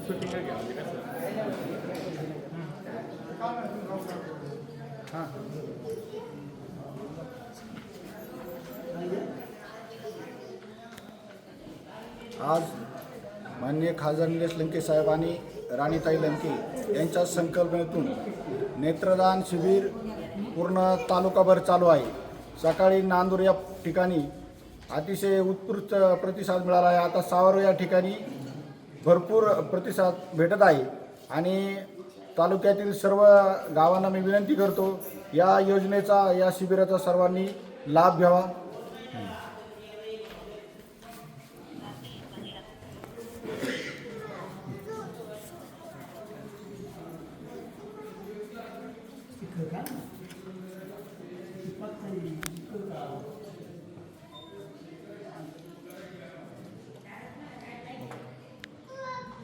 Shooting घ्या म्हणजे कसं हां आज माननीय खासदार निलेश लंके साहेब आणि राणीताई लंके यांच्या संकल्पनेतून नेत्रदान शिबिर पूर्ण तालुकाभर चालू आहे। सकाळी नांदूर या ठिकाणी अतिशय उत्स्फूर्त प्रतिसाद मिळाला आहे। आता सावर या ठिकाणी भरपूर प्रतिसाद भेटत आहे आणि तालुक्यातील सर्व गावांना मी विनंती करतो या योजनेचा या शिबिराचा सर्वांनी लाभ घ्यावा।